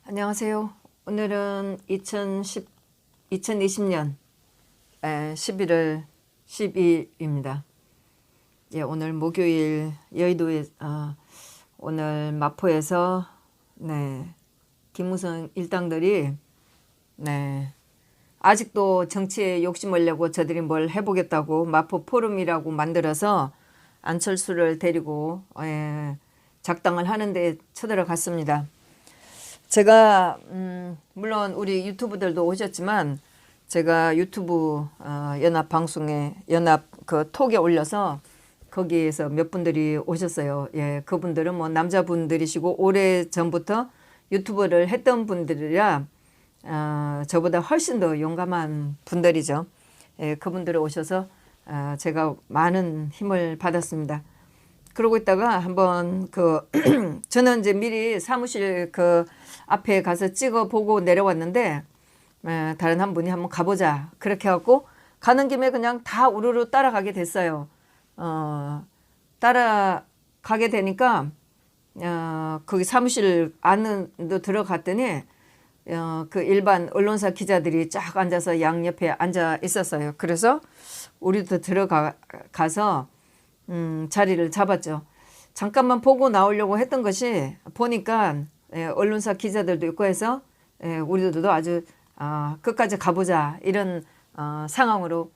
안녕하세요. 오늘은 2020년 11월 12일입니다. 예, 오늘 목요일 여의도에 오늘 마포에서 김무성 일당들이 아직도 정치에 욕심을 내고 저들이 뭘 해보겠다고 마포 포럼이라고 만들어서 안철수를 데리고 작당을 하는데 쳐들어갔습니다. 제가 물론 우리 유튜브들도 오셨지만 제가 유튜브 연합 방송에 연합 그 톡에 올려서 거기에서 몇 분들이 오셨어요. 예, 그분들은 뭐 남자분들이시고 오래 전부터 유튜브를 했던 분들이라 저보다 훨씬 더 용감한 분들이죠. 예, 그분들이 오셔서 제가 많은 힘을 받았습니다. 그러고 있다가 한번 저는 이제 미리 사무실 앞에 가서 찍어 보고 내려왔는데 다른 한 분이 한번 가보자 그렇게 해갖고 가는 김에 그냥 다 우르르 따라가게 됐어요. 따라가게 되니까 거기 사무실 안으로 들어갔더니 그 일반 언론사 기자들이 쫙 앉아서 양옆에 앉아 있었어요. 그래서 우리도 들어가서 자리를 잡았죠. 잠깐만 보고 나오려고 했던 것이 보니까 언론사 기자들도 있고 해서 우리들도 아주 끝까지 가보자 이런 상황으로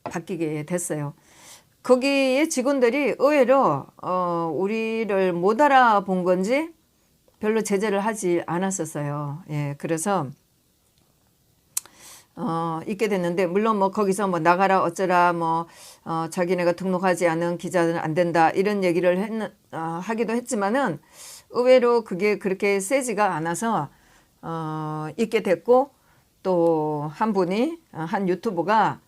바뀌게 됐어요. 거기에 직원들이 의외로 우리를 못 알아본 건지 별로 제재를 하지 않았었어요. 예, 그래서 있게 됐는데 물론 뭐 거기서 뭐 나가라 어쩌라 자기네가 등록하지 않은 기자들은 안 된다 이런 얘기를 하기도 했지만은 의외로 그게 그렇게 세지가 않아서 있게 됐고 또 한 분이 한 유튜버가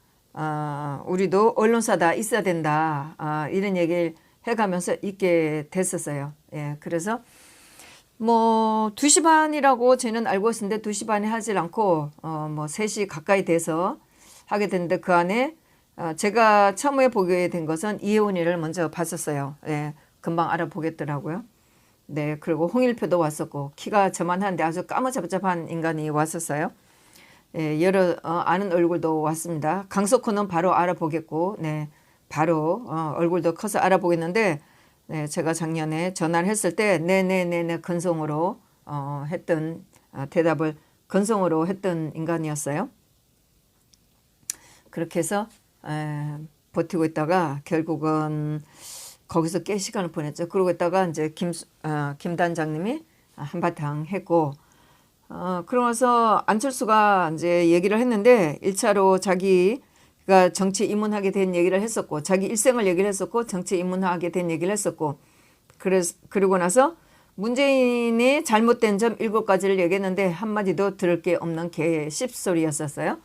우리도 언론사다 있어야 된다 이런 얘기를 해가면서 있게 됐었어요. 예, 그래서 뭐 2시 반이라고 저는 알고 있었는데 2시 반에 하질 않고 뭐 3시 가까이 돼서 하게 됐는데 그 안에 제가 처음에 보게 된 것은 이혜원이를 먼저 봤었어요. 예, 금방 알아보겠더라고요. 네, 그리고 홍일표도 왔었고 키가 저만한데 아주 까무잡잡한 인간이 왔었어요. 예, 여러 아는 얼굴도 왔습니다. 강석호는 바로 알아보겠고, 네, 바로 얼굴도 커서 알아보겠는데. 네, 제가 작년에 전화를 했을 때 네네네네 건성으로 했던 대답을 건성으로 했던 인간이었어요. 그렇게 해서 버티고 있다가 결국은 거기서 꽤 시간을 보냈죠. 그러고 있다가 이제 김 단장님이 한바탕 했고 그러면서 안철수가 이제 얘기를 했는데 1차로 자기가 정치 입문하게 된 얘기를 했었고 자기 일생을 얘기를 했었고 정치 입문하게 된 얘기를 했었고 그러고 나서 문재인이 잘못된 점 7가지를 얘기했는데 한마디도 들을 게 없는 개 씹소리였었어요.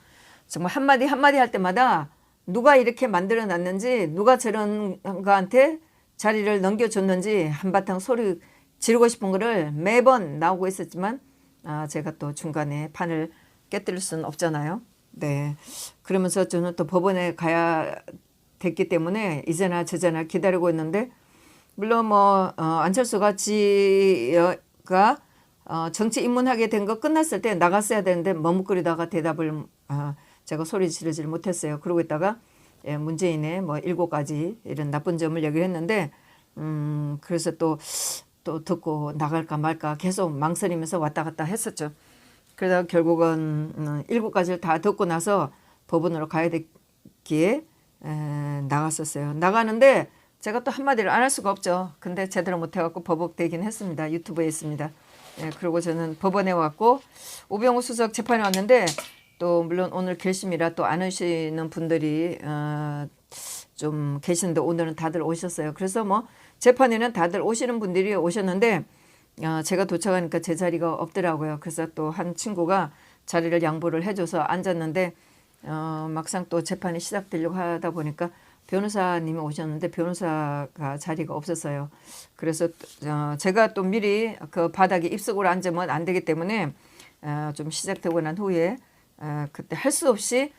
정말 한마디 한마디 할 때마다 누가 이렇게 만들어 놨는지 누가 저런 거한테 자리를 넘겨줬는지 한바탕 소리 지르고 싶은 거를 매번 나오고 있었지만 제가 또 중간에 판을 깨뜨릴 수는 없잖아요. 네. 그러면서 저는 또 법원에 가야 됐기 때문에 이제나 저제나 기다리고 있는데 물론 안철수가 지가 정치 입문하게 된 거 끝났을 때 나갔어야 되는데 머뭇거리다가 대답을 제가 소리 지르질 못했어요. 그러고 있다가 문재인의 7가지 이런 나쁜 점을 얘기를 했는데 그래서 또 듣고 나갈까 말까 계속 망설이면서 왔다 갔다 했었죠. 그러다 결국은 7가지를 다 듣고 나서 법원으로 가야 됐기에 나갔었어요. 나가는데 제가 또 한마디를 안 할 수가 없죠. 근데 제대로 못해갖고 버벅대긴 했습니다. 유튜브에 있습니다. 그리고 저는 법원에 왔고 우병우 수석 재판에 왔는데 또 물론 오늘 결심이라 또 안 오시는 분들이 좀 계시는데 오늘은 다들 오셨어요. 그래서 재판에는 다들 오시는 분들이 오셨는데 제가 도착하니까 제 자리가 없더라고요. 그래서 또 한 친구가 자리를 양보를 해줘서 앉았는데 막상 또 재판이 시작되려고 하다 보니까 변호사님이 오셨는데 변호사가 자리가 없었어요. 그래서 제가 또 미리 그 바닥에 입속으로 앉으면 안 되기 때문에 좀 시작되고 난 후에 그때 할 수 없이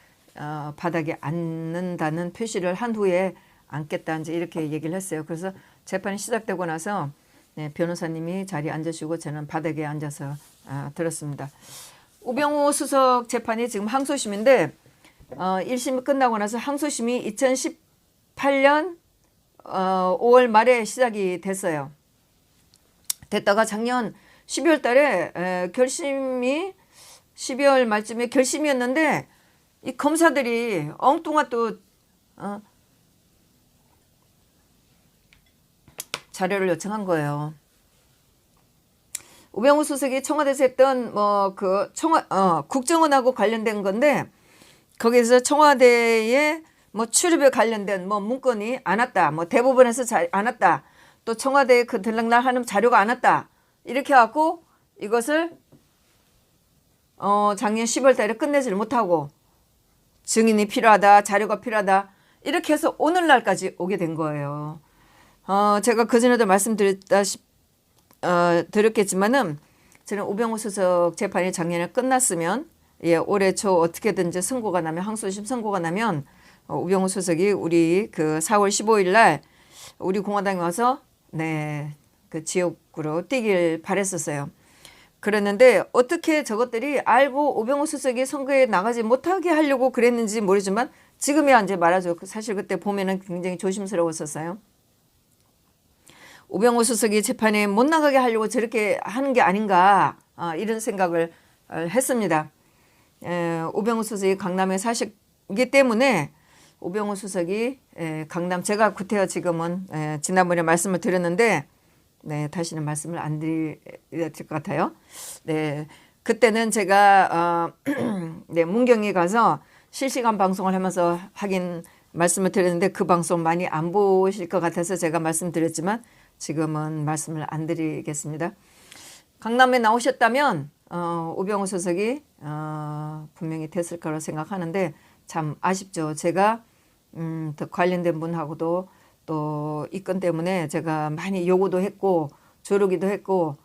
바닥에 앉는다는 표시를 한 후에 앉겠다 이제 이렇게 얘기를 했어요. 그래서 재판이 시작되고 나서 네, 변호사님이 자리에 앉으시고 저는 바닥에 앉아서 들었습니다. 우병우 수석 재판이 지금 항소심인데 1심이 끝나고 나서 항소심이 2018년 5월 말에 시작이 됐어요. 됐다가 작년 12월 달에 결심이 12월 말쯤에 결심이었는데 이 검사들이 엉뚱한 또 자료를 요청한 거예요. 우병우 수석이 청와대에서 했던 국정원하고 관련된 건데 거기서 청와대에 출입에 관련된 문건이 안 왔다. 대법원에서 안 왔다. 또 청와대에 그 들락날 하는 자료가 안 왔다. 이렇게 해갖고 이것을 작년 10월 달에 끝내지를 못하고 증인이 필요하다. 자료가 필요하다. 이렇게 해서 오늘날까지 오게 된 거예요. 제가 그전에도 드렸겠지만은 저는 우병우 수석 재판이 작년에 끝났으면 올해 초 어떻게든지 선고가 나면 항소심 선고가 나면 우병우 수석이 우리 그 4월 15일 날 우리 공화당에 와서 그 지역구로 뛰길 바랬었어요. 그랬는데 어떻게 저것들이 알고 우병우 수석이 선거에 나가지 못하게 하려고 그랬는지 모르지만 지금이야 이제 말하죠. 사실 그때 보면은 굉장히 조심스러웠었어요. 우병우 수석이 재판에 못 나가게 하려고 저렇게 하는 게 아닌가 이런 생각을 했습니다. 우병우 수석이 강남에 사시기 때문에 우병우 수석이 강남 제가 구태여 지금은 지난번에 말씀을 드렸는데 다시는 말씀을 안 드릴 것 같아요. 그때는 제가 문경에 가서 실시간 방송을 하면서 하긴 말씀을 드렸는데 그 방송 많이 안 보실 것 같아서 제가 말씀드렸지만 지금은 말씀을 안 드리겠습니다. 강남에 나오셨다면 우병우 수석이 분명히 됐을 거라고 생각하는데 참 아쉽죠. 제가 더 관련된 분하고도 또 이 건 때문에 제가 많이 요구도 했고 조르기도 했고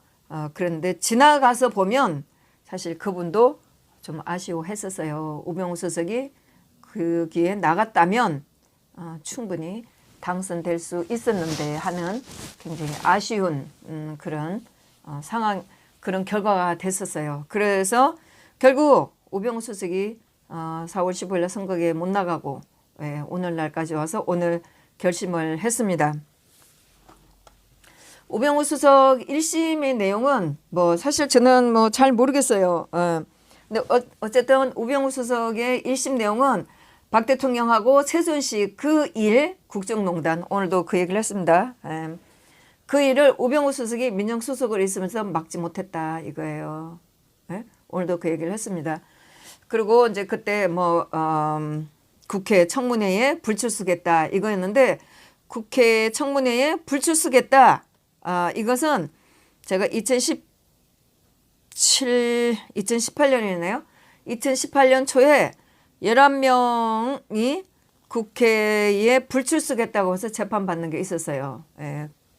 그런데 지나가서 보면 사실 그분도 좀 아쉬워했었어요. 우병우 수석이 거기에 나갔다면 충분히 당선될 수 있었는데 하는 굉장히 아쉬운 그런 상황, 그런 결과가 됐었어요. 그래서 결국 우병우 수석이 4월 15일 날 선거에 못 나가고 오늘날까지 와서 오늘 결심을 했습니다. 우병우 수석 1심의 내용은 사실 저는 잘 모르겠어요. 근데 어쨌든 우병우 수석의 1심 내용은 박 대통령하고 최순실 그 일 국정농단 오늘도 그 얘기를 했습니다. 그 일을 우병우 수석이 민정수석으로 있으면서 막지 못했다 이거예요. 오늘도 그 얘기를 했습니다. 그리고 이제 그때 국회 청문회에 불출석했다 이거였는데 국회 청문회에 불출석했다 이것은 제가 2018년이네요. 2018년 초에 11명이 국회에 불출석했다고 해서 재판받는 게 있었어요.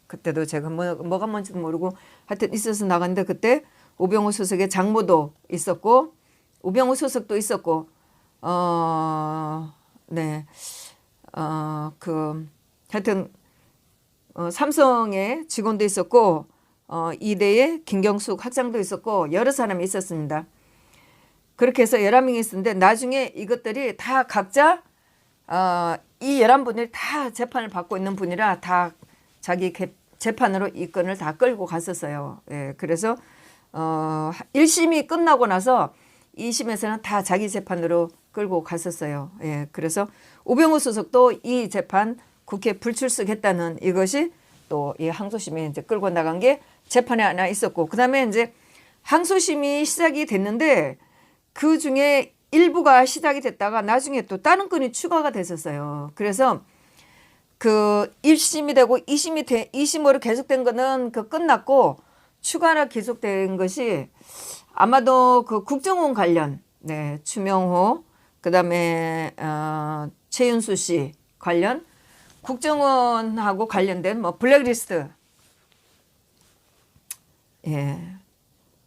그때도 제가 뭐가 뭔지도 모르고 하여튼 있어서 나갔는데 그때 우병우 수석의 장모도 있었고 우병우 수석도 있었고 하여튼 삼성의 직원도 있었고 이대의 김경숙 학장도 있었고 여러 사람이 있었습니다. 그렇게 해서 11명이 있었는데 나중에 이것들이 다 각자 이 11분들이 다 재판을 받고 있는 분이라 다 자기 재판으로 이 건을 다 끌고 갔었어요. 그래서 1심이 끝나고 나서 2심에서는 다 자기 재판으로 끌고 갔었어요. 그래서 우병우 수석도 이 재판 국회 불출석했다는 이것이 또 이 항소심에 이제 끌고 나간 게 재판에 하나 있었고 그다음에 이제 항소심이 시작이 됐는데 그 중에 일부가 시작이 됐다가 나중에 또 다른 건이 추가가 됐었어요. 그래서 그 1심이 되고 2심으로 계속된 거는 그 끝났고 추가로 계속된 것이 아마도 그 국정원 관련 추명호 그다음에 최윤수 씨 관련 국정원하고 관련된 블랙리스트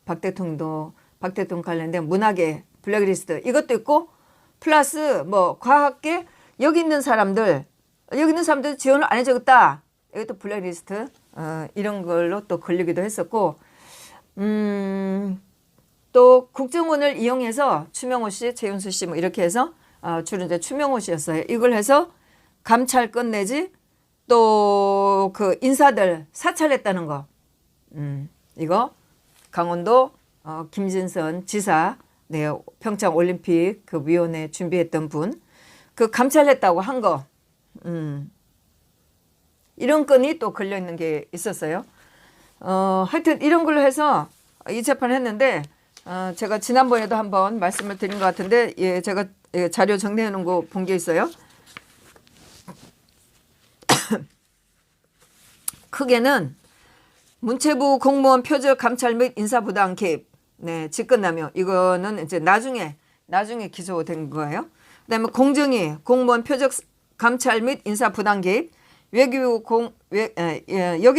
박 대통령 관련된 문학의 블랙리스트 이것도 있고 플러스 과학계 여기 있는 사람들 지원을 안 해주겠다 이것도 블랙리스트 이런 걸로 또 걸리기도 했었고, 또 국정원을 이용해서 추명호 씨, 최윤수 씨 뭐 이렇게 해서 주로 이제 추명호 씨였어요. 이걸 해서 감찰권 내지 또 그 인사들 사찰했다는 거. 이거 강원도 김진선 지사, 네, 평창 올림픽 그 위원회 준비했던 분, 그 감찰했다고 한 거. 이런 건이 또 걸려 있는 게 있었어요. 하여튼 이런 걸로 해서 이 재판을 했는데, 제가 지난번에도 한번 말씀을 드린 것 같은데, 예, 제가 자료 정리해 놓은 거 본 게 있어요. 크게는 문체부 공무원 표적 감찰 및 인사부당 개입, 네, 직권남용, 이거는 이제 나중에 기소된 거예요. 그다음에 공정위 공무원 표적 감찰 및 인사부당 개입, 여기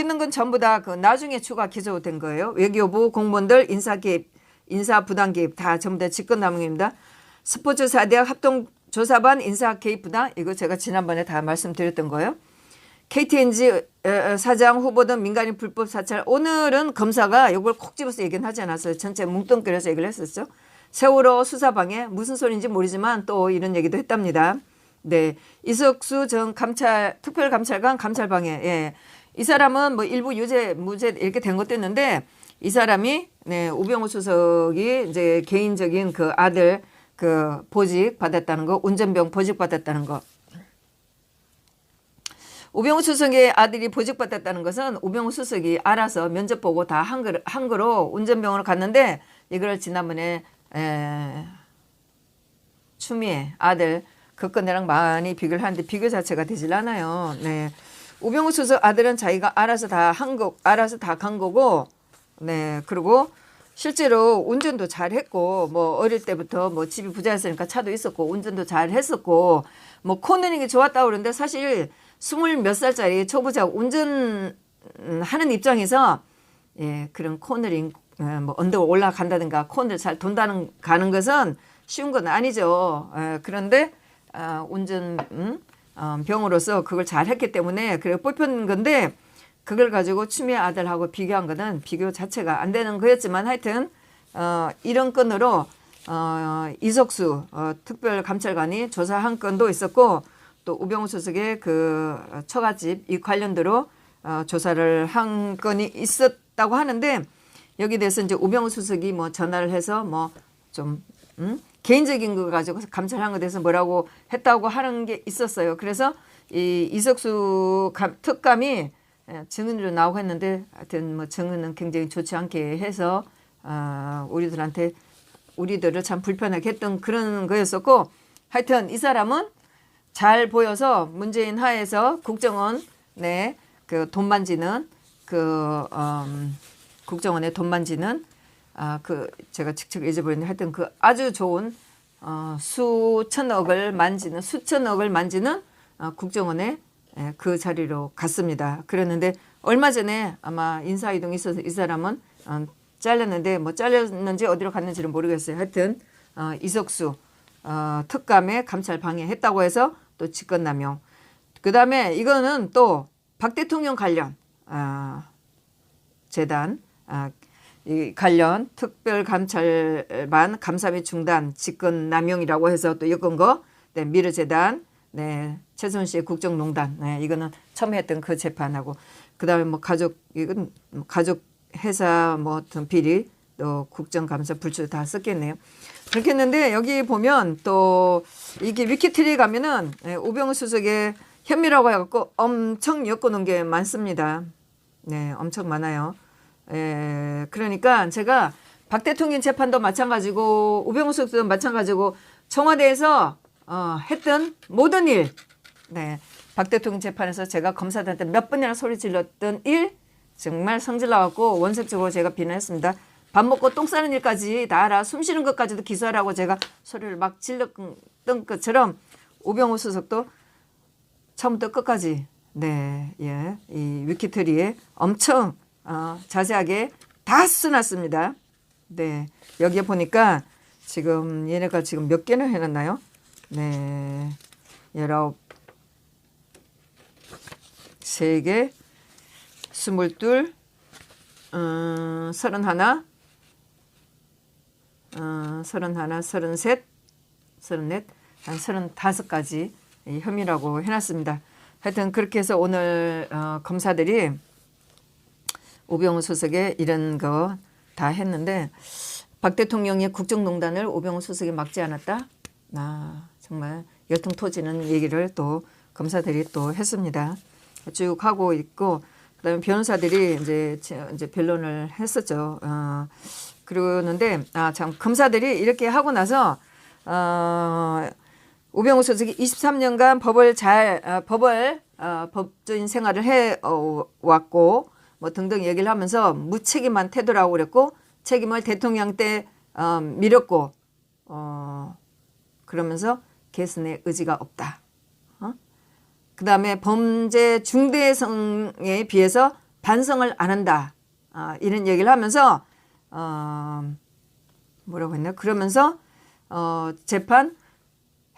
있는 건 전부 다 그 나중에 추가 기소된 거예요. 외교부 공무원들 인사 개입, 인사 부당 개입 다 전부 다 직권남용입니다. 스포츠 4대학 합동조사반 인사 개입 부당, 이거 제가 지난번에 다 말씀드렸던 거예요. KTNG 사장 후보 등 민간인 불법 사찰, 오늘은 검사가 이걸 콕 집어서 얘기는 하지 않았어요. 전체 뭉뚱그려서 얘기를 했었죠. 세월호 수사방해, 무슨 소리인지 모르지만 또 이런 얘기도 했답니다. 네, 이석수 전 특별감찰관 감찰방해. 예. 이 사람은 뭐 일부 유죄, 무죄 이렇게 된 것도 있는데, 이 사람이, 네, 우병우 수석이 이제 개인적인 그 아들 그 보직 받았다는 거, 운전병 보직 받았다는 거. 우병우 수석의 아들이 보직 받았다는 것은 우병우 수석이 알아서 면접 보고 다 한 거로 운전병으로 갔는데, 이걸 지난번에 추미애 아들 그 건이랑 많이 비교를 하는데 비교 자체가 되질 않아요. 네. 우병우 수석 아들은 자기가 알아서 다 간 거고, 네. 그리고 실제로 운전도 잘 했고, 뭐 어릴 때부터 뭐 집이 부자였으니까 차도 있었고, 운전도 잘 했었고, 뭐 코너링이 좋았다고 그러는데, 사실 20몇 살짜리 초보자 운전하는 입장에서, 예, 그런 코너링, 뭐 언덕 올라간다든가 코너를 잘 가는 것은 쉬운 건 아니죠. 그런데 운전 병으로서 그걸 잘 했기 때문에 그래 뽑힌 건데, 그걸 가지고 추미애 아들하고 비교한 거는 비교 자체가 안 되는 거였지만, 하여튼 이런 건으로 이석수 특별감찰관이 조사한 건도 있었고, 또 우병우 수석의 그 처갓집 이 관련대로 조사를 한 건이 있었다고 하는데, 여기 대해서 이제 우병우 수석이 뭐 전화를 해서 뭐 좀 개인적인 거 가지고 감찰한 것에 대해서 뭐라고 했다고 하는 게 있었어요. 그래서 이 이석수 특감이 증인으로 나오고 했는데, 하여튼 뭐 증인은 굉장히 좋지 않게 해서 우리들을 참 불편하게 했던 그런 거였었고, 하여튼 이 사람은 잘 보여서 문재인 하에서 국정원, 네, 그 돈 만지는 국정원의 돈 만지는 그 제가 직접 잊어버렸는데, 하여튼 그 아주 좋은 수천억을 만지는 국정원의 그 자리로 갔습니다. 그랬는데 얼마 전에 아마 인사이동이 있어서 이 사람은 잘렸는데, 뭐 잘렸는지 어디로 갔는지는 모르겠어요. 하여튼 이석수 특감에 감찰 방해했다고 해서 또 직권남용. 그 다음에 이거는 또 박 대통령 관련 재단 이 관련 특별감찰반 감사 및 중단 직권남용이라고 해서 또 엮은 거, 네, 미르재단, 네, 최순실 국정농단, 네, 이거는 처음 했던 그 재판하고, 그 다음에 뭐 이건 가족 회사 뭐 어떤 비리, 또 국정감사 불출 다 썼겠네요. 그렇게 했는데, 여기 보면 또 이게 위키트리에 가면은 우병우 수석의 혐의라고 해갖고 엄청 엮어놓은 게 많습니다. 네, 엄청 많아요. 그러니까 제가 박 대통령 재판도 마찬가지고 우병우 수석도 마찬가지고 청와대에서 했던 모든 일, 네, 박 대통령 재판에서 제가 검사들한테 몇 번이나 소리 질렀던 일, 정말 성질 나갖고 원색적으로 제가 비난했습니다. 밥 먹고 똥 싸는 일까지 다 알아, 숨 쉬는 것까지도 기소하라고 제가 소리를 막 질렀던 것처럼, 우병우 수석도 처음부터 끝까지, 네, 예, 이 위키트리에 엄청 자세하게 다 써놨습니다. 네, 여기에 보니까 지금 얘네가 지금 몇 개나 해놨나요? 네, 19, 3개, 22, 31, 31, 33, 34, 한 35가지 혐의라고 해놨습니다. 하여튼 그렇게 해서 오늘 검사들이 우병우 수석에 이런 거 다 했는데 박 대통령이 국정농단을 우병우 수석이 막지 않았다? 정말 열통 터지는 얘기를 또 검사들이 또 했습니다. 쭉 하고 있고 그다음에 변호사들이 이제 변론을 했었죠. 그러는데 참 검사들이 이렇게 하고 나서 우병우 수석이 23년간 법조인 생활을 해 왔고 뭐 등등 얘기를 하면서 무책임한 태도라고 그랬고 책임을 대통령 때 밀었고 그러면서 개선의 의지가 없다. 그다음에 범죄 중대성에 비해서 반성을 안 한다. 이런 얘기를 하면서 뭐라고 했나? 그러면서 재판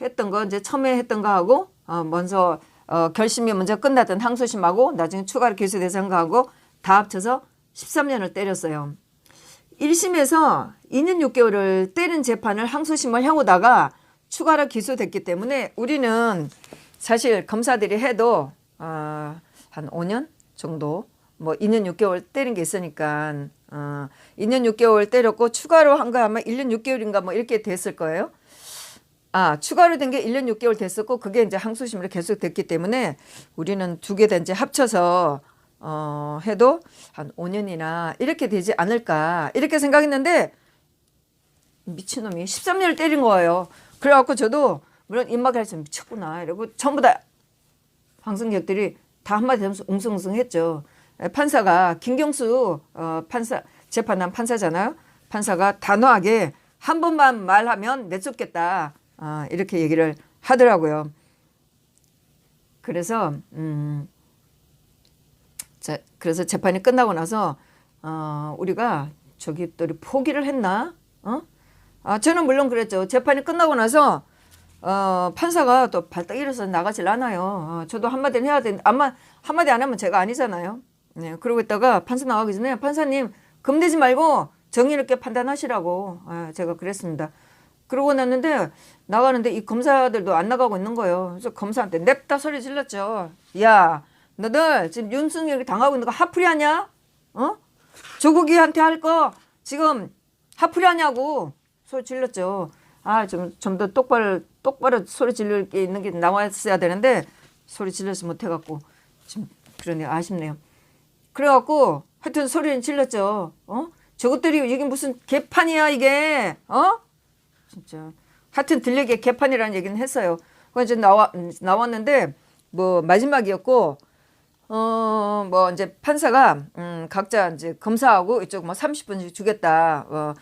했던 거 이제 처음에 했던 거하고 먼저 결심이 먼저 끝났던 항소심하고 나중에 추가로 기소 대상하고 다 합쳐서 13년을 때렸어요. 1심에서 2년 6개월을 때린 재판을 항소심을 해오다가 추가로 기소됐기 때문에 우리는 사실 검사들이 해도 한 5년 정도 뭐 2년 6개월 때린 게 있으니까 2년 6개월 때렸고 추가로 한 거 아마 1년 6개월인가 뭐 이렇게 됐을 거예요. 추가로 된 게 1년 6개월 됐었고 그게 이제 항소심으로 계속 됐기 때문에 우리는 두 개 다 이제 합쳐서 해도 한 5년이나 이렇게 되지 않을까 이렇게 생각했는데 미친놈이 13년을 때린 거예요. 그래갖고 저도 물론 입막에서 미쳤구나 이러고 전부 다 방송객들이 다 한마디 하면서 웅성웅성했죠. 판사가 김경수 재판한 판사잖아요. 판사가 단호하게 한 번만 말하면 내쫓겠다 이렇게 얘기를 하더라고요. 그래서 그래서 재판이 끝나고 나서 우리가 저기 또 포기를 했나? 저는 물론 그랬죠. 재판이 끝나고 나서 판사가 또 발딱 일어서 나가질 않아요. 저도 한마디는 해야 되는데 아마 한마디 안 하면 제가 아니잖아요. 네, 그러고 있다가 판사 나가기 전에 판사님 겁내지 말고 정의 있게 판단하시라고 제가 그랬습니다. 그러고 났는데 나가는데 이 검사들도 안 나가고 있는 거예요. 그래서 검사한테 냅다 소리 질렀죠. 야, 너들 지금 윤석열이 당하고 있는 거 하풀이 하냐? 조국이한테 할 거 지금 하풀이 하냐고 소리 질렀죠. 좀 더 똑바로 소리 지를 게 있는 게 나왔어야 되는데 소리 질러서 못해갖고 지금 그러네 아쉽네요. 그래갖고 하여튼 소리는 질렀죠. 저것들이 이게 무슨 개판이야 이게 진짜 하여튼 들리게 개판이라는 얘기는 했어요. 그래서 이제 나왔는데 뭐 마지막이었고 뭐 이제 판사가 각자 이제 검사하고 이쪽 뭐 30분씩 주겠다.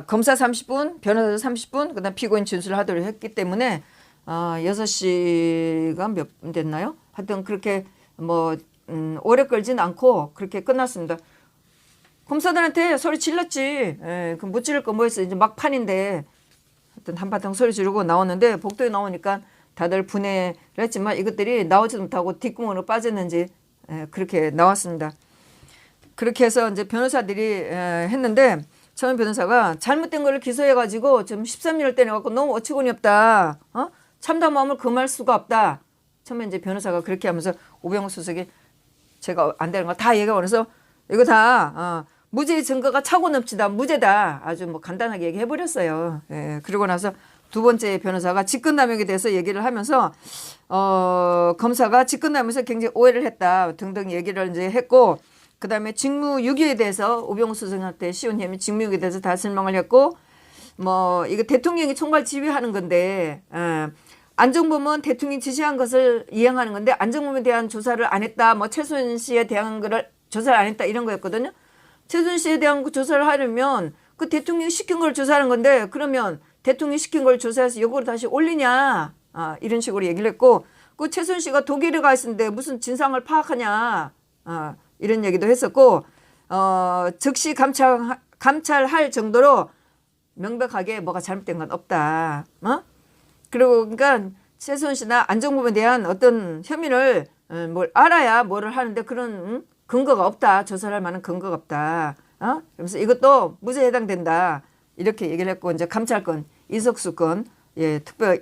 검사 30분, 변호사 30분, 그다음 피고인 진술을 하도록 했기 때문에 6시가 몇 분 됐나요? 하여튼 그렇게 뭐 오래 끌진 않고 그렇게 끝났습니다. 검사들한테 소리 질렀지. 그럼 못 지를 거 뭐 있어. 이제 막판인데 하여튼 한바탕 소리 지르고 나왔는데 복도에 나오니까 다들 분해를 했지만 이것들이 나오지도 못하고 뒷구멍으로 빠졌는지 그렇게 나왔습니다. 그렇게 해서 이제 변호사들이 했는데 처음 변호사가 잘못된 걸 기소해가지고 지금 13년을 때려갖고 너무 어처구니 없다. 참담함을 금할 수가 없다. 처음에 이제 변호사가 그렇게 하면서 우병우 수석이 제가 안 되는 거 다 얘기하고 그래서 이거 다 무죄 증거가 차고 넘치다. 무죄다. 아주 뭐 간단하게 얘기해버렸어요. 그러고 나서 두 번째 변호사가 직권남용에 대해서 얘기를 하면서 검사가 직권남용에서 굉장히 오해를 했다 등등 얘기를 이제 했고 그다음에 직무유기에 대해서 우병우 수석한테 씌운 혐의 직무유기에 대해서 다 설명을 했고 뭐 이거 대통령이 총괄 지휘하는 건데 안종범은 대통령이 지시한 것을 이행하는 건데 안종범에 대한 조사를 안 했다. 뭐 최순실에 대한 거를 조사를 안 했다 이런 거였거든요. 최순실에 대한 조사를 하려면 그 대통령이 시킨 걸 조사하는 건데 그러면 대통령이 시킨 걸 조사해서 요거를 다시 올리냐 이런 식으로 얘기를 했고 그 최순실가 독일에 가 있었는데 무슨 진상을 파악하냐 이런 얘기도 했었고 즉시 감찰할 정도로 명백하게 뭐가 잘못된 건 없다. 그리고 그러니까 최순실이나 안종범에 대한 어떤 혐의를 뭘 알아야 뭐를 하는데 그런 근거가 없다. 조사할 만한 근거가 없다. 그래서 이것도 무죄에 해당된다. 이렇게 얘기를 했고 이제 감찰권 이석수 건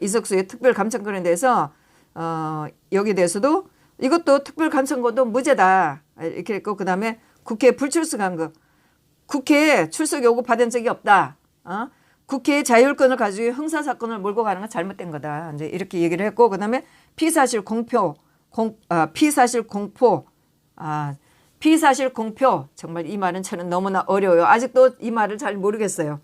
이석수의 특별 감찰권에 대해서 여기에 대해서도 이것도 특별 감찰권도 무죄다. 이렇게 했고 그다음에 국회 불출석한 거. 국회에 출석 요구 받은 적이 없다. 국회의 자율권을 가지고 형사 사건을 몰고 가는 건 잘못된 거다. 이제 이렇게 얘기를 했고 그다음에 피사실 공표 정말 이 말은 저는 너무나 어려워요. 아직도 이 말을 잘 모르겠어요.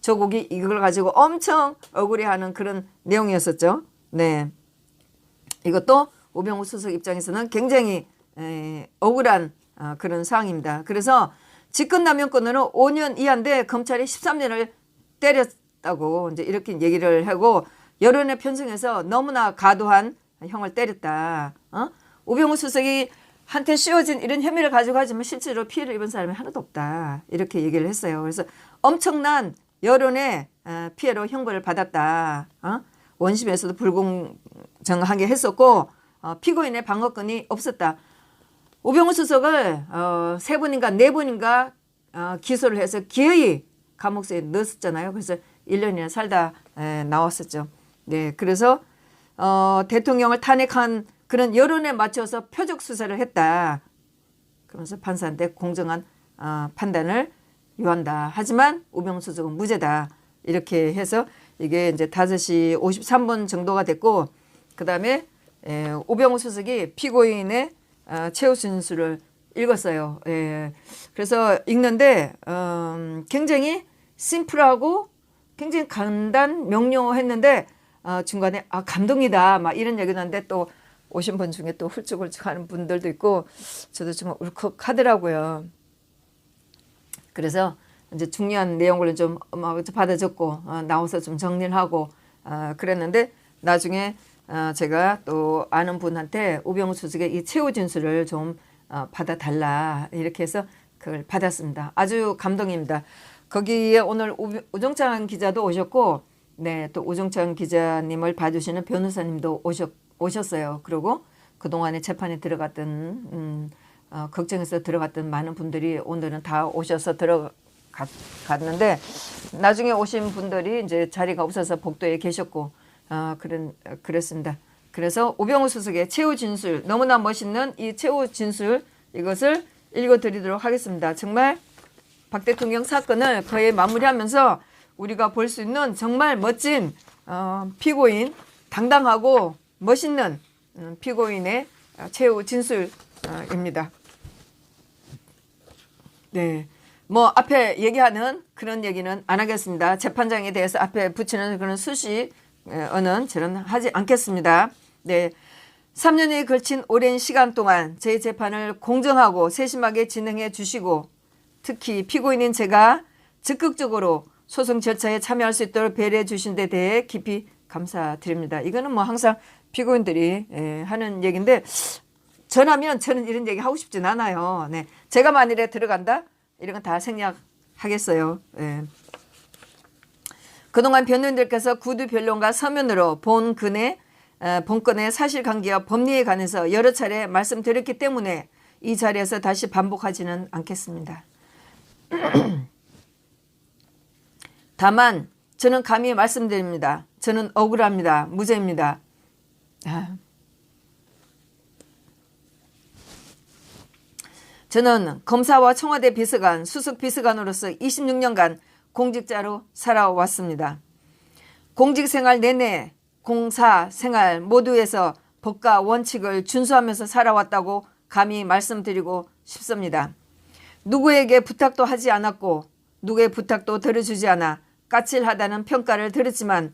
조국이 이걸 가지고 엄청 억울해하는 그런 내용이었었죠. 네, 이것도 우병우 수석 입장에서는 굉장히 억울한 그런 상황입니다. 그래서 직권남용권으로 5년 이하인데 검찰이 13년을 때렸다고 이제 이렇게 얘기를 하고 여론에 편승해서 너무나 과도한 형을 때렸다. 우병우 수석이 한테 씌워진 이런 혐의를 가지고 하지만 실제로 피해를 입은 사람이 하나도 없다. 이렇게 얘기를 했어요. 그래서 엄청난 여론의 피해로 형벌을 받았다. 원심에서도 불공정하게 했었고 피고인의 방어권이 없었다. 우병우 수석을 3번인가 4번인가 기소를 해서 기어이 감옥에 넣었잖아요. 그래서 1년이나 살다 나왔었죠. 네, 그래서 대통령을 탄핵한 그런 여론에 맞춰서 표적 수사를 했다. 그러면서 판사한테 공정한 판단을 요한다. 하지만 우병우 수석은 무죄다. 이렇게 해서 이게 이제 5시 53분 정도가 됐고 그 다음에 우병우 수석이 피고인의 최후 진술을 읽었어요. 그래서 읽는데 굉장히 심플하고 굉장히 간단 명료했는데 중간에 감동이다 막 이런 얘기를 하는데 또 오신 분 중에 또 훌쩍훌쩍 하는 분들도 있고 저도 좀 울컥하더라고요. 그래서 이제 중요한 내용을 좀 받아 적고 나와서 좀 정리를 하고 그랬는데 나중에 제가 또 아는 분한테 우병우 수석의 이 최후 진술을 좀 받아달라 이렇게 해서 그걸 받았습니다. 아주 감동입니다. 거기에 오늘 우종찬 기자도 오셨고 네, 또 우종찬 기자님을 봐주시는 변호사님도 오셨어요. 그리고 그동안에 재판에 들어갔던 걱정해서 들어갔던 많은 분들이 오늘은 다 오셔서 들어갔는데 나중에 오신 분들이 이제 자리가 없어서 복도에 계셨고 그랬습니다. 그래서 우병우 수석의 최후 진술 너무나 멋있는 이 최후 진술 이것을 읽어드리도록 하겠습니다. 정말 박 대통령 사건을 거의 마무리하면서 우리가 볼 수 있는 정말 멋진 피고인 당당하고 멋있는 피고인의 최후 진술입니다. 네, 뭐 앞에 얘기하는 그런 얘기는 안 하겠습니다. 재판장에 대해서 앞에 붙이는 그런 수식어는 저는 하지 않겠습니다. 네, 3년에 걸친 오랜 시간 동안 제 재판을 공정하고 세심하게 진행해 주시고 특히 피고인인 제가 적극적으로 소송 절차에 참여할 수 있도록 배려해 주신 데 대해 깊이 감사드립니다. 이거는 뭐 항상 피고인들이 하는 얘기인데 저라면 저는 이런 얘기 하고 싶진 않아요. 네, 제가 만일에 들어간다? 이런 건 다 생략하겠어요. 네. 그동안 변호인들께서 구두 변론과 서면으로 본건의 사실관계와 법리에 관해서 여러 차례 말씀드렸기 때문에 이 자리에서 다시 반복하지는 않겠습니다. 다만 저는 감히 말씀드립니다. 저는 억울합니다. 무죄입니다. 저는 검사와 청와대 비서관, 수석 비서관으로서 26년간 공직자로 살아왔습니다. 공직생활 내내 공사생활 모두에서 법과 원칙을 준수하면서 살아왔다고 감히 말씀드리고 싶습니다. 누구에게 부탁도 하지 않았고 누구의 부탁도 들어주지 않아 까칠하다는 평가를 들었지만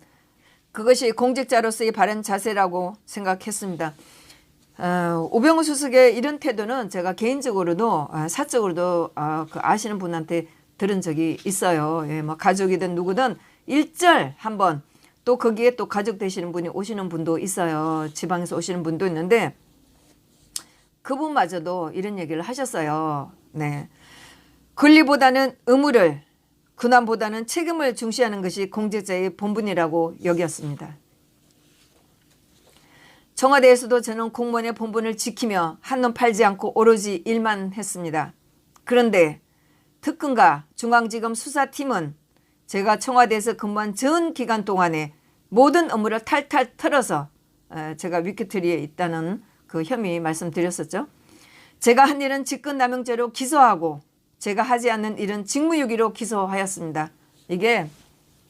그것이 공직자로서의 바른 자세라고 생각했습니다. 우병우 수석의 이런 태도는 제가 개인적으로도 사적으로도 아시는 분한테 들은 적이 있어요. 예, 뭐 가족이든 누구든 일절 한번 또 거기에 또 가족 되시는 분이 오시는 분도 있어요. 지방에서 오시는 분도 있는데 그분마저도 이런 얘기를 하셨어요. 네, 권리보다는 의무를 근함보다는 책임을 중시하는 것이 공직자의 본분이라고 여겼습니다. 청와대에서도 저는 공무원의 본분을 지키며 한눈 팔지 않고 오로지 일만 했습니다. 그런데 특검과 중앙지검 수사팀은 제가 청와대에서 근무한 전 기간 동안에 모든 업무를 탈탈 털어서 제가 위키트리에 있다는 그 혐의 말씀드렸었죠. 제가 한 일은 직권남용죄로 기소하고 제가 하지 않는 일은 직무유기로 기소하였습니다. 이게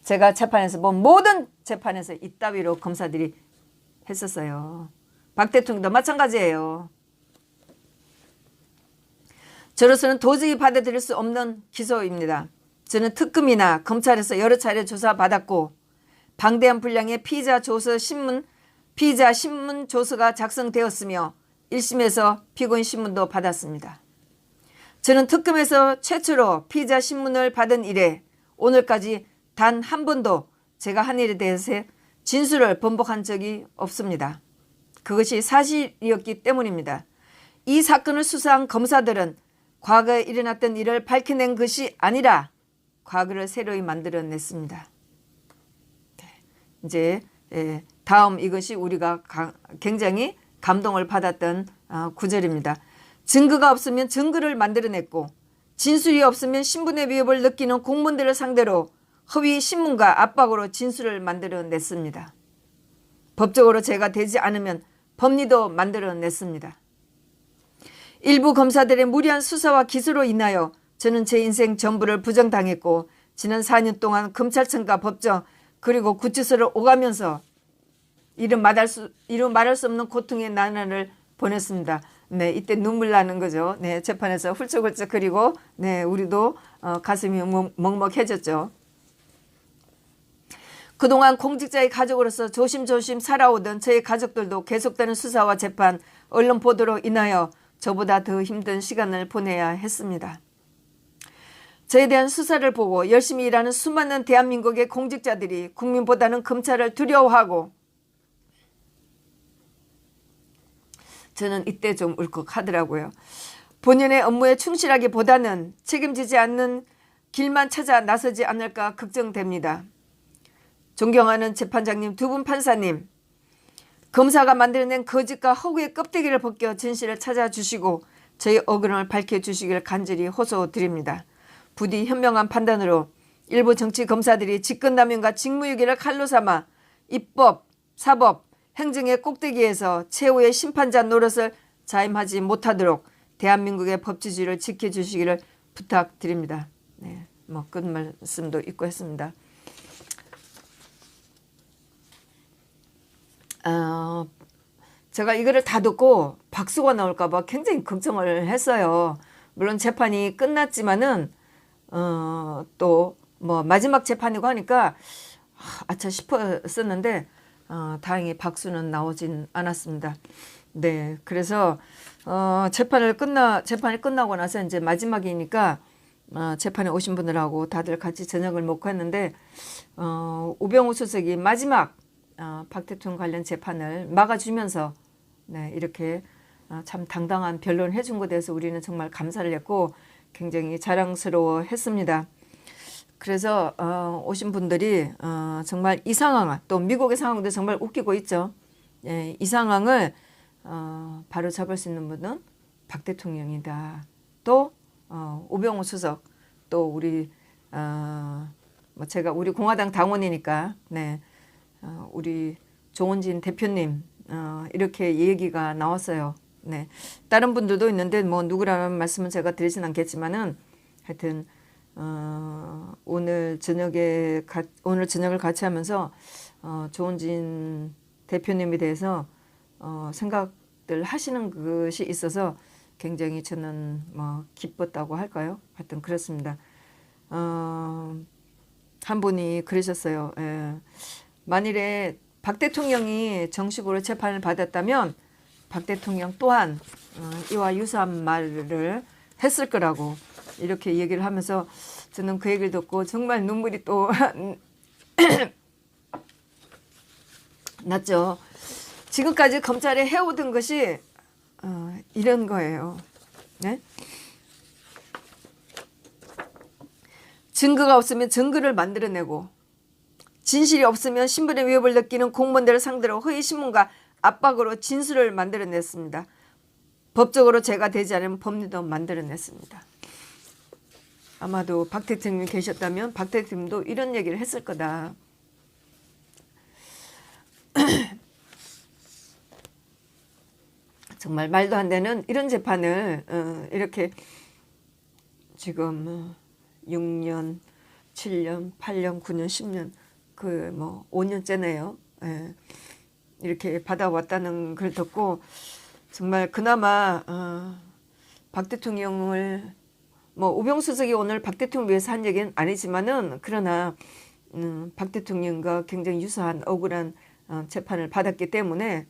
제가 재판에서 본 모든 재판에서 이따위로 검사들이 했었어요. 박 대통령도 마찬가지예요. 저로서는 도저히 받아들일 수 없는 기소입니다. 저는 특검이나 검찰에서 여러 차례 조사받았고 방대한 분량의 피의자 신문 조서가 작성되었으며 1심에서 피고인 신문도 받았습니다. 저는 특검에서 최초로 피의자 신문을 받은 이래 오늘까지 단 한 번도 제가 한 일에 대해서 진술을 번복한 적이 없습니다. 그것이 사실이었기 때문입니다. 이 사건을 수사한 검사들은 과거에 일어났던 일을 밝혀낸 것이 아니라 과거를 새로이 만들어냈습니다. 이제 다음 이것이 우리가 굉장히 감동을 받았던 구절입니다. 증거가 없으면 증거를 만들어냈고 진술이 없으면 신분의 위협을 느끼는 공무원들을 상대로 허위 신문과 압박으로 진술을 만들어냈습니다. 법적으로 죄가 되지 않으면 법리도 만들어냈습니다. 일부 검사들의 무리한 수사와 기소로 인하여 저는 제 인생 전부를 부정당했고 지난 4년 동안 검찰청과 법정 그리고 구치소를 오가면서 이루 말할 수 없는 고통의 나날을 보냈습니다. 네, 이때 눈물 나는 거죠. 네, 재판에서 훌쩍훌쩍 그리고 네, 우리도 가슴이 먹먹해졌죠. 그동안 공직자의 가족으로서 조심조심 살아오던 저의 가족들도 계속되는 수사와 재판, 언론 보도로 인하여 저보다 더 힘든 시간을 보내야 했습니다. 저에 대한 수사를 보고 열심히 일하는 수많은 대한민국의 공직자들이 국민보다는 검찰을 두려워하고 저는 이때 좀 울컥하더라고요. 본연의 업무에 충실하기보다는 책임지지 않는 길만 찾아 나서지 않을까 걱정됩니다. 존경하는 재판장님, 두 분 판사님, 검사가 만들어낸 거짓과 허구의 껍데기를 벗겨 진실을 찾아주시고 저희 억울함을 밝혀주시길 간절히 호소드립니다. 부디 현명한 판단으로 일부 정치 검사들이 직권남용과 직무유기를 칼로 삼아 입법, 사법, 행정의 꼭대기에서 최후의 심판자 노릇을 자임하지 못하도록 대한민국의 법치주의를 지켜주시기를 부탁드립니다. 네, 끝 말씀도 있고 했습니다. 제가 이거를 다 듣고 박수가 나올까봐 굉장히 걱정을 했어요. 물론 재판이 끝났지만은 또 뭐 마지막 재판이고 하니까 아차 싶었었는데 다행히 박수는 나오진 않았습니다. 네, 그래서 재판이 끝나고 나서 이제 마지막이니까 재판에 오신 분들하고 다들 같이 저녁을 먹고 했는데 우병우 수석이 마지막 박 대통령 관련 재판을 막아주면서 네, 이렇게 참 당당한 변론을 해준 것에 대해서 우리는 정말 감사를 했고 굉장히 자랑스러워 했습니다. 그래서 오신 분들이 정말 이 상황, 또 미국의 상황도 정말 웃기고 있죠. 예, 이 상황을 바로 잡을 수 있는 분은 박 대통령이다. 또 우병우 수석, 또 우리 제가 우리 공화당 당원이니까 네, 우리 조원진 대표님 이렇게 얘기가 나왔어요. 네, 다른 분들도 있는데 뭐 누구라는 말씀은 제가 드리진 않겠지만은 하여튼 오늘 저녁을 같이 하면서 조원진 대표님에 대해서 생각들 하시는 것이 있어서 굉장히 저는 뭐 기뻤다고 할까요? 하여튼 그렇습니다. 한 분이 그러셨어요. 예. 만일에 박 대통령이 정식으로 재판을 받았다면 박 대통령 또한 이와 유사한 말을 했을 거라고 이렇게 얘기를 하면서 저는 그 얘기를 듣고 정말 눈물이 또 났죠. 지금까지 검찰이 해오던 것이 이런 거예요. 네? 증거가 없으면 증거를 만들어내고 진실이 없으면 신분의 위협을 느끼는 공무원들을 상대로 허위 신문과 압박으로 진술을 만들어냈습니다. 법적으로 죄가 되지 않으면 법리도 만들어냈습니다. 아마도 박 대통령이 계셨다면 박 대통령도 이런 얘기를 했을 거다. 정말 말도 안 되는 이런 재판을 이렇게 지금 6년, 7년, 8년, 9년, 10년 그 뭐 5년째네요. 예. 이렇게 받아왔다는 걸 듣고 정말 그나마 박 대통령을 뭐 우병수석이 오늘 박 대통령을 위해서 한 얘기는 아니지만은 그러나 박 대통령과 굉장히 유사한 억울한 재판을 받았기 때문에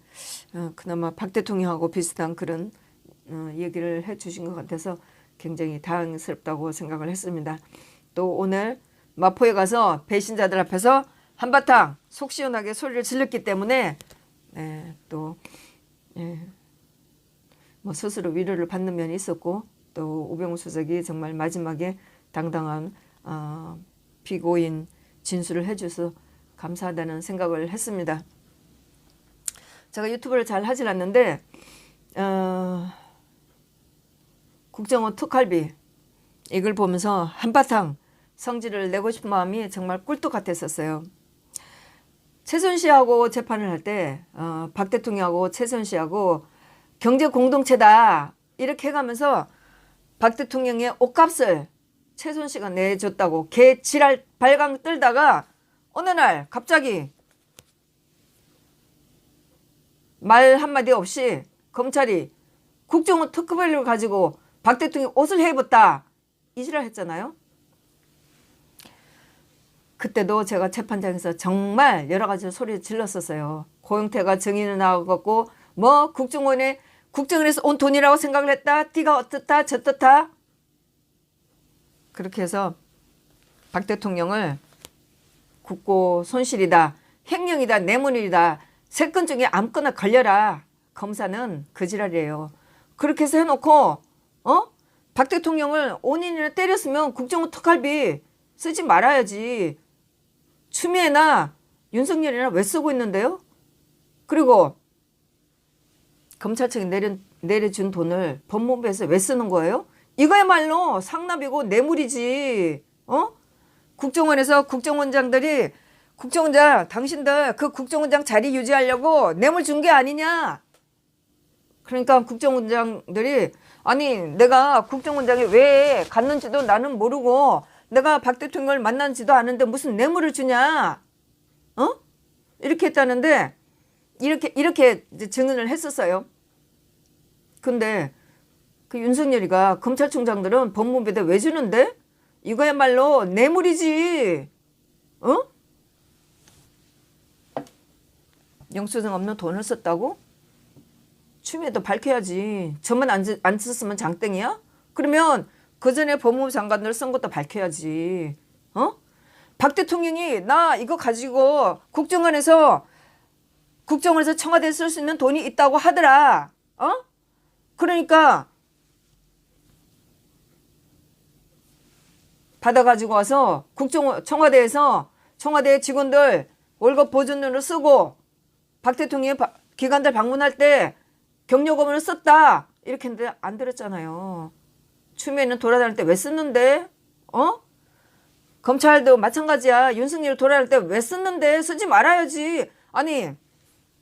그나마 박 대통령하고 비슷한 그런 얘기를 해주신 것 같아서 굉장히 다행스럽다고 생각을 했습니다. 또 오늘 마포에 가서 배신자들 앞에서 한바탕 속 시원하게 소리를 질렀기 때문에 또 뭐 스스로 위로를 받는 면이 있었고 또 우병우 수석이 정말 마지막에 당당한 피고인 진술을 해줘서 감사하다는 생각을 했습니다. 제가 유튜브를 잘 하질 않는데 국정원 특활비 이걸 보면서 한바탕 성질을 내고 싶은 마음이 정말 꿀떡 같았었어요. 최순 씨하고 재판을 할 때 박 대통령하고 최순 씨하고 경제 공동체다 이렇게 해가면서 박 대통령의 옷값을 최순 씨가 내줬다고 개 지랄 발광 떨다가 어느 날 갑자기 말 한마디 없이 검찰이 국정원 특활비를 가지고 박 대통령 옷을 해입었다 이 지랄 했잖아요. 그때도 제가 재판장에서 정말 여러 가지 소리를 질렀었어요. 고영태가 증인을 나와갖고 뭐 국정원에서 온 돈이라고 생각을 했다. 띠가 어떻다 저떻다. 그렇게 해서 박 대통령을 국고 손실이다. 횡령이다. 뇌물이다. 세 건 중에 아무거나 걸려라. 검사는 그 지랄이에요. 그렇게 해서 해놓고 박 대통령을 5년이나 때렸으면 국정원 특활비 쓰지 말아야지. 추미애나 윤석열이나 왜 쓰고 있는데요? 그리고 검찰청이 내려준 돈을 법무부에서 왜 쓰는 거예요? 이거야말로 상납이고 뇌물이지. 국정원에서 당신들 그 국정원장 자리 유지하려고 뇌물 준 게 아니냐? 그러니까 국정원장들이 아니 내가 국정원장이 왜 갔는지도 나는 모르고 내가 박 대통령을 만난지도 않은데 무슨 뇌물을 주냐? 이렇게 했다는데 이렇게 이제 증언을 했었어요. 근데 그 윤석열이가 검찰총장들은 법무부에다 왜 주는데? 이거야말로 뇌물이지. 영수증 없는 돈을 썼다고? 추미애도 밝혀야지. 저만 안 썼으면 장땡이야? 그러면 그 전에 법무부 장관들 쓴 것도 밝혀야지. 박 대통령이 나 이거 가지고 국정원에서 청와대에 쓸 수 있는 돈이 있다고 하더라. 그러니까 받아가지고 와서 청와대에서 청와대 직원들 월급 보존료로 쓰고 박 대통령이 기관들 방문할 때 경력고문을 썼다. 이렇게 했는데 안 들었잖아요. 추미애는 돌아다닐 때 왜 썼는데? 검찰도 마찬가지야. 윤석열 돌아다닐 때 왜 썼는데? 쓰지 말아야지. 아니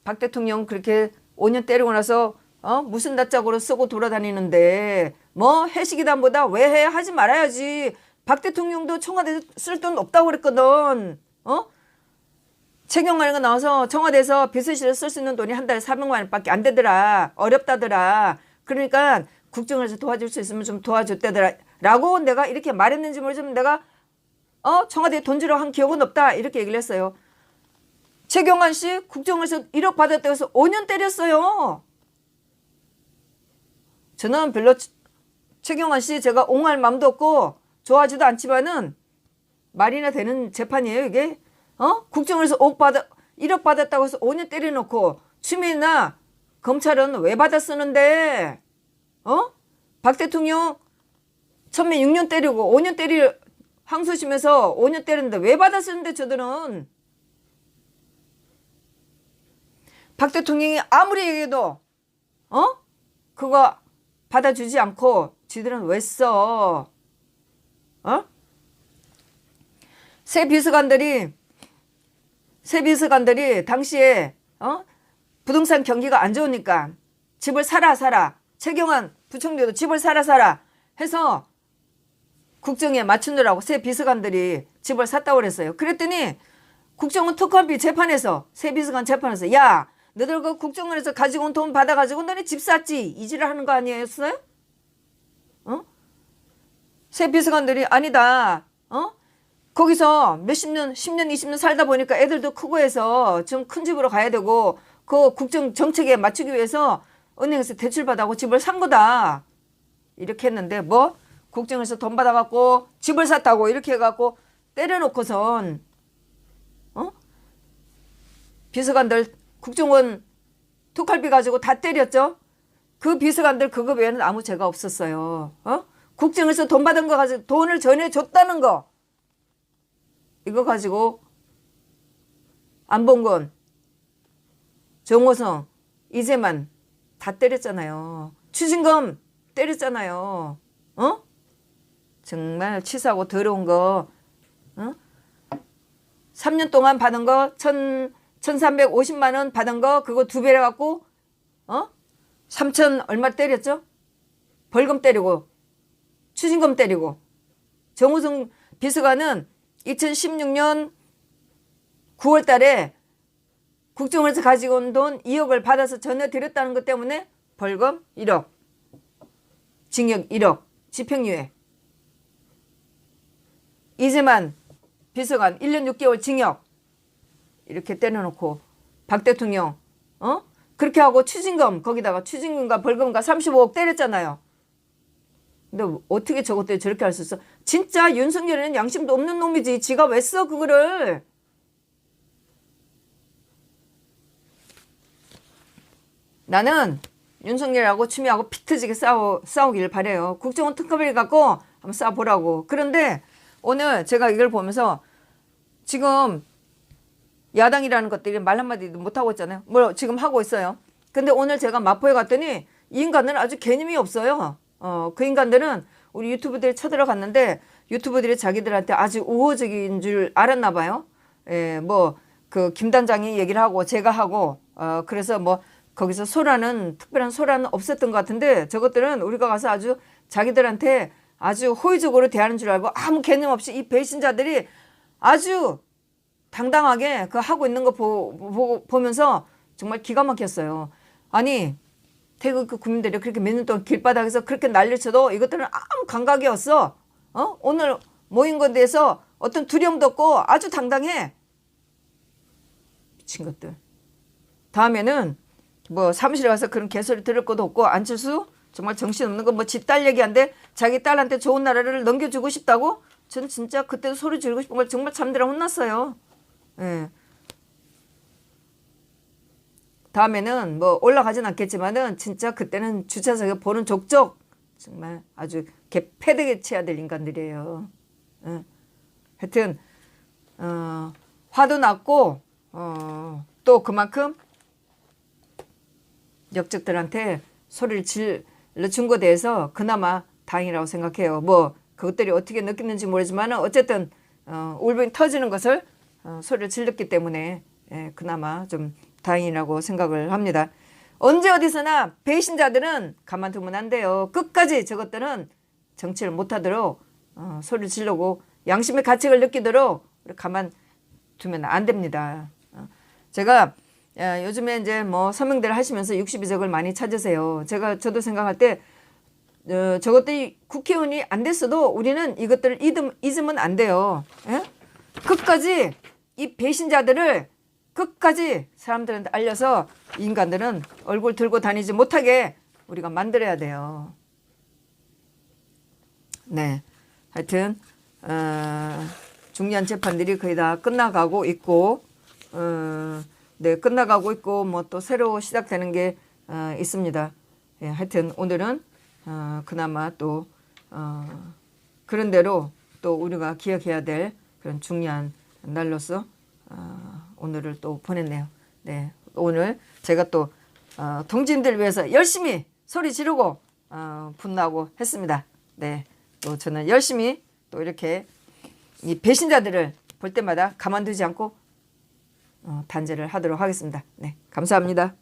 박 대통령 그렇게 5년 때리고 나서 무슨 낯짝으로 쓰고 돌아다니는데 뭐 해시기단보다 왜 해? 하지 말아야지. 박 대통령도 청와대 쓸 돈 없다고 그랬거든. 최경환이가 나와서 청와대에서 비서실에 쓸 수 있는 돈이 한 달에 400만 원밖에 안 되더라. 어렵다더라. 그러니까 국정원에서 도와줄 수 있으면 좀 도와줬다더라. 라고 내가 이렇게 말했는지 모르지만 내가 청와대에 돈 주러 한 기억은 없다. 이렇게 얘기를 했어요. 최경환 씨 국정원에서 1억 받았다고 해서 5년 때렸어요. 저는 별로 최경환 씨 제가 옹호할 마음도 없고 좋아하지도 않지만은 말이나 되는 재판이에요 이게. 국정원에서 1억 받았다고 해서 5년 때려놓고 추미애나 검찰은 왜 받아 쓰는데? 박 대통령 처음에 6년 때리고 5년 항소심에서 5년 때렸는데 왜 받아 쓰는데 저들은? 박 대통령이 아무리 얘기해도 그거 받아주지 않고 지들은 왜 써? 새 비서관들이 당시에 부동산 경기가 안 좋으니까 집을 사라 최경환 부총리도 집을 사라 해서 국정에 맞추느라고 새 비서관들이 집을 샀다고 그랬어요. 그랬더니 국정원 특활비 재판에서 새 비서관 재판에서 야 너들 그 국정원에서 가지고 온 돈 받아가지고 너네 집 샀지 이지를 하는 거 아니었어요? 새 비서관들이 아니다. 거기서 몇십 년 10년 20년 살다 보니까 애들도 크고 해서 좀 큰 집으로 가야 되고 그 국정 정책에 맞추기 위해서 은행에서 대출 받아고 집을 산 거다. 이렇게 했는데 뭐 국정에서 돈 받아갖고 집을 샀다고 이렇게 해갖고 때려놓고선 비서관들 국정원 특활비 가지고 다 때렸죠. 그 비서관들 그거 외에는 아무 죄가 없었어요. 국정에서 돈 받은 거 가지고 돈을 전해줬다는 거 이거 가지고 안봉건, 정호성, 이재만 다 때렸잖아요. 추징금 때렸잖아요. 정말 치사하고 더러운 거. 3년 동안 받은 거 1350만 원 받은 거 그거 2배 해갖고 3천 얼마 때렸죠? 벌금 때리고 추징금 때리고. 정우성 비서관은 2016년 9월 달에 국정원에서 가지고 온 돈 2억을 받아서 전해드렸다는 것 때문에 벌금 1억, 징역 1억, 집행유예. 이재만 비서관 1년 6개월 징역 이렇게 때려놓고 박 대통령 그렇게 하고 추징금 거기다가 추징금과 벌금과 35억 때렸잖아요. 근데 어떻게 저것들 저렇게 할 수 있어? 진짜 윤석열이는 양심도 없는 놈이지. 지가 왜 써 그거를. 나는 윤석열하고 추미하고 피 터지게 싸우길 바래요. 국정원 특검을 갖고 한번 싸워보라고. 그런데 오늘 제가 이걸 보면서 지금 야당이라는 것들이 말 한마디도 못하고 있잖아요. 뭐 지금 하고 있어요. 근데 오늘 제가 마포에 갔더니 이 인간들은 아주 개념이 없어요. 그 인간들은 우리 유튜브들이 쳐들어갔는데 유튜브들이 자기들한테 아주 우호적인 줄 알았나 봐요. 예, 뭐 그 김 단장이 얘기를 하고 제가 하고 그래서 뭐 거기서 특별한 소란은 없었던 것 같은데 저것들은 우리가 가서 아주 자기들한테 아주 호의적으로 대하는 줄 알고 아무 개념 없이 이 배신자들이 아주 당당하게 그 하고 있는 거 보면서 정말 기가 막혔어요. 아니 태국 그 국민들이 그렇게 몇 년 동안 길바닥에서 그렇게 난리쳐도 이것들은 아무 감각이 없어. 오늘 모인 것에 대해서 어떤 두려움도 없고 아주 당당해. 미친 것들. 다음에는 뭐 사무실에 가서 그런 개소리 들을 것도 없고 안철수 정말 정신없는 거 뭐 지 딸 얘기한데 자기 딸한테 좋은 나라를 넘겨주고 싶다고? 저는 진짜 그때도 소리 지르고 싶은 걸 정말 잠들어 혼났어요. 예. 다음에는 뭐 올라가진 않겠지만은 진짜 그때는 주차석에 보는 족족 정말 아주 개패되게 쳐야 될 인간들이에요. 예. 하여튼 화도 났고 또 그만큼 역적들한테 소리를 질러준 것에 대해서 그나마 다행이라고 생각해요. 뭐 그것들이 어떻게 느꼈는지 모르지만 어쨌든 울분이 터지는 것을 소리를 질렀기 때문에 그나마 좀 다행이라고 생각을 합니다. 언제 어디서나 배신자들은 가만두면 안 돼요. 끝까지 저것들은 정치를 못하도록 소리를 지르고 양심의 가책을 느끼도록 가만두면 안 됩니다. 제가 요즘에 이제 뭐 서명대를 하시면서 62적을 많이 찾으세요. 저도 생각할 때 저것들이 국회의원이 안 됐어도 우리는 이것들을 잊으면 안 돼요. 예? 끝까지 이 배신자들을 끝까지 사람들한테 알려서 이 인간들은 얼굴 들고 다니지 못하게 우리가 만들어야 돼요. 네, 하여튼 중요한 재판들이 거의 다 끝나가고 있고 네, 끝나가고 있고 뭐 또 새로 시작되는 게 있습니다. 예, 하여튼 오늘은 그나마 또 그런 대로 또 우리가 기억해야 될 그런 중요한 날로서 오늘을 또 보냈네요. 네, 오늘 제가 또 동지님들 위해서 열심히 소리 지르고 분노하고 했습니다. 네, 또 저는 열심히 또 이렇게 이 배신자들을 볼 때마다 가만두지 않고 단죄를 하도록 하겠습니다. 네, 감사합니다.